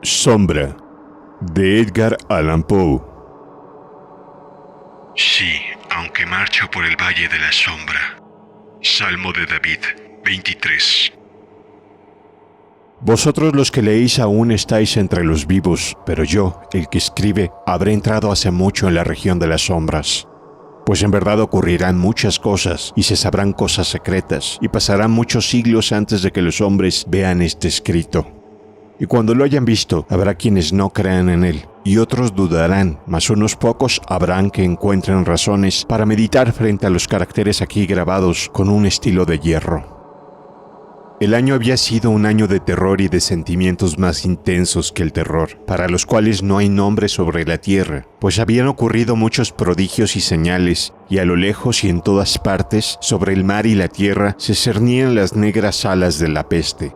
Sombra, de Edgar Allan Poe. Sí, aunque marcho por el valle de la sombra. Salmo de David, 23. Vosotros los que leéis aún estáis entre los vivos, pero yo, el que escribe, habré entrado hace mucho en la región de las sombras. Pues en verdad ocurrirán muchas cosas, y se sabrán cosas secretas, y pasarán muchos siglos antes de que los hombres vean este escrito. Y cuando lo hayan visto, habrá quienes no crean en él, y otros dudarán, mas unos pocos habrán que encuentren razones para meditar frente a los caracteres aquí grabados con un estilo de hierro. El año había sido un año de terror y de sentimientos más intensos que el terror, para los cuales no hay nombre sobre la tierra, pues habían ocurrido muchos prodigios y señales, y a lo lejos y en todas partes, sobre el mar y la tierra, se cernían las negras alas de la peste.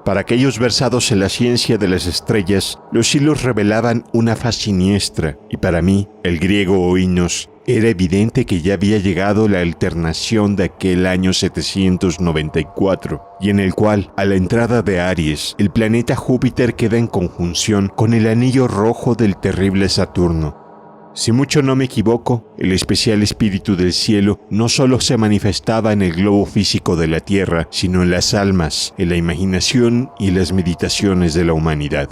Para aquellos versados en la ciencia de las estrellas, los hilos revelaban una faz siniestra, y para mí, el griego oínos, era evidente que ya había llegado la alternación de aquel año 794, y en el cual, a la entrada de Aries, el planeta Júpiter queda en conjunción con el anillo rojo del terrible Saturno. Si mucho no me equivoco, el especial espíritu del cielo no solo se manifestaba en el globo físico de la Tierra, sino en las almas, en la imaginación y las meditaciones de la humanidad.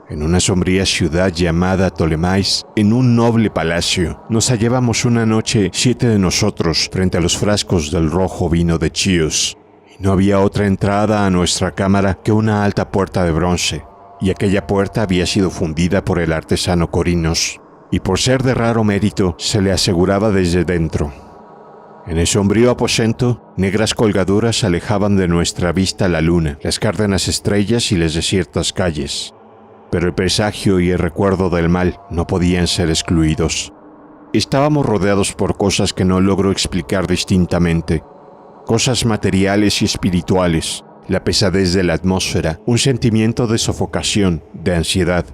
En una sombría ciudad llamada Ptolemais, en un noble palacio, nos hallábamos una noche 7 de nosotros frente a los frascos del rojo vino de Chios, y no había otra entrada a nuestra cámara que una alta puerta de bronce, y aquella puerta había sido fundida por el artesano Corinos, y por ser de raro mérito se le aseguraba desde dentro. En el sombrío aposento, negras colgaduras alejaban de nuestra vista la luna, las cárdenas estrellas y las desiertas calles. Pero el presagio y el recuerdo del mal no podían ser excluidos. Estábamos rodeados por cosas que no logro explicar distintamente, cosas materiales y espirituales, la pesadez de la atmósfera, un sentimiento de sofocación, de ansiedad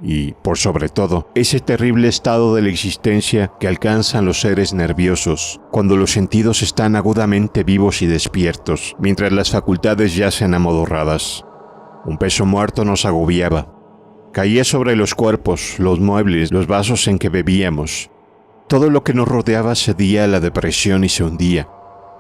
y, por sobre todo, ese terrible estado de la existencia que alcanzan los seres nerviosos cuando los sentidos están agudamente vivos y despiertos, mientras las facultades yacen amodorradas. Un peso muerto nos agobiaba. Caía sobre los cuerpos, los muebles, los vasos en que bebíamos. Todo lo que nos rodeaba cedía a la depresión y se hundía.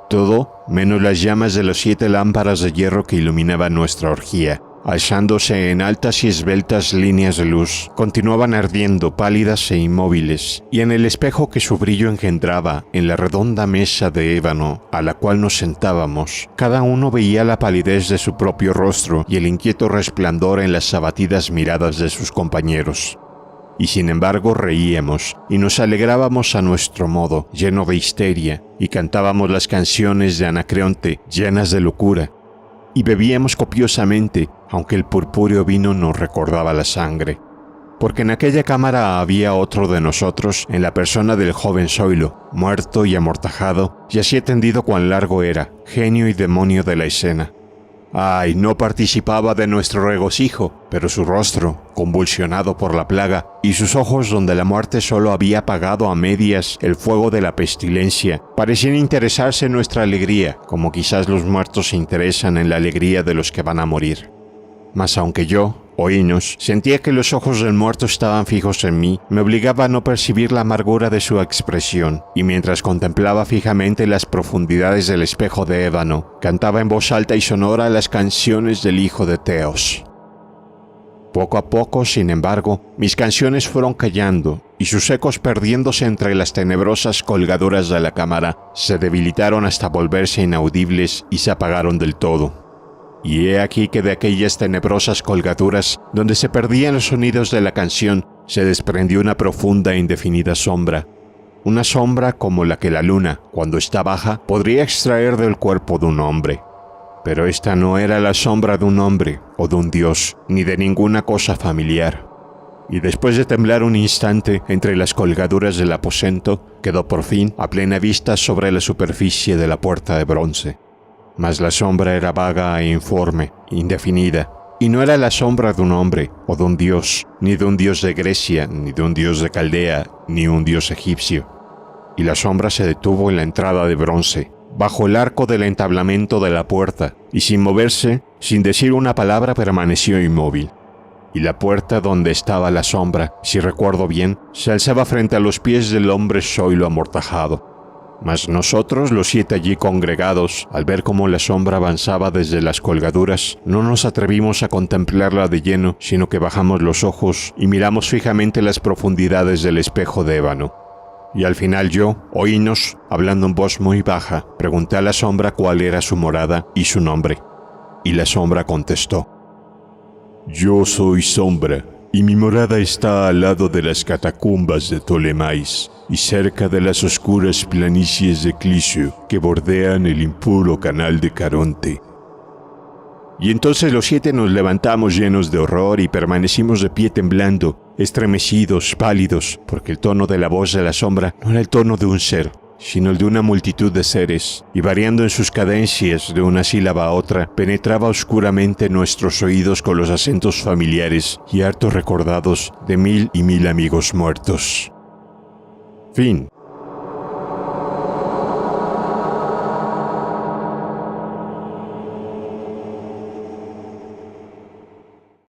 Todo, menos las llamas de las 7 lámparas de hierro que iluminaban nuestra orgía, alzándose en altas y esbeltas líneas de luz, continuaban ardiendo pálidas e inmóviles, y en el espejo que su brillo engendraba, en la redonda mesa de ébano a la cual nos sentábamos, cada uno veía la palidez de su propio rostro y el inquieto resplandor en las abatidas miradas de sus compañeros. Y sin embargo reíamos y nos alegrábamos a nuestro modo, lleno de histeria, y cantábamos las canciones de Anacreonte, llenas de locura, y bebíamos copiosamente, aunque el purpúreo vino nos recordaba la sangre. Porque en aquella cámara había otro de nosotros en la persona del joven Zoilo, muerto y amortajado, y así tendido cuán largo era, genio y demonio de la escena. Ay, no participaba de nuestro regocijo, pero su rostro, convulsionado por la plaga, y sus ojos donde la muerte solo había apagado a medias el fuego de la pestilencia, parecían interesarse en nuestra alegría, como quizás los muertos se interesan en la alegría de los que van a morir. Mas aunque yo, oínos, sentía que los ojos del muerto estaban fijos en mí, me obligaba a no percibir la amargura de su expresión, y mientras contemplaba fijamente las profundidades del espejo de ébano, cantaba en voz alta y sonora las canciones del hijo de Teos. Poco a poco, sin embargo, mis canciones fueron callando, y sus ecos perdiéndose entre las tenebrosas colgaduras de la cámara, se debilitaron hasta volverse inaudibles y se apagaron del todo. Y he aquí que de aquellas tenebrosas colgaduras, donde se perdían los sonidos de la canción, se desprendió una profunda e indefinida sombra. Una sombra como la que la luna, cuando está baja, podría extraer del cuerpo de un hombre. Pero esta no era la sombra de un hombre, o de un dios, ni de ninguna cosa familiar. Y después de temblar un instante entre las colgaduras del aposento, quedó por fin a plena vista sobre la superficie de la puerta de bronce. Mas la sombra era vaga e informe, indefinida, y no era la sombra de un hombre o de un dios, ni de un dios de Grecia, ni de un dios de Caldea, ni un dios egipcio. Y la sombra se detuvo en la entrada de bronce, bajo el arco del entablamento de la puerta, y sin moverse, Sin decir una palabra permaneció inmóvil. Y la puerta donde estaba la sombra, si recuerdo bien, se alzaba frente a los pies del hombre zoilo amortajado. Mas nosotros, los 7 allí congregados, al ver cómo la sombra avanzaba desde las colgaduras, no nos atrevimos a contemplarla de lleno, sino que bajamos los ojos y miramos fijamente las profundidades del espejo de ébano. Y al final yo, oínos, hablando en voz muy baja, pregunté a la sombra cuál era su morada y su nombre. Y la sombra contestó: Yo soy Sombra, y mi morada está al lado de las catacumbas de Ptolemais y cerca de las oscuras planicies de Clisio que bordean el impuro canal de Caronte. Y entonces los 7 nos levantamos llenos de horror y permanecimos de pie temblando, estremecidos, pálidos, porque el tono de la voz de la sombra no era el tono de un ser, sino el de una multitud de seres, y variando en sus cadencias de una sílaba a otra, penetraba oscuramente nuestros oídos con los acentos familiares y hartos recordados de 1000 y 1000 amigos muertos. Fin.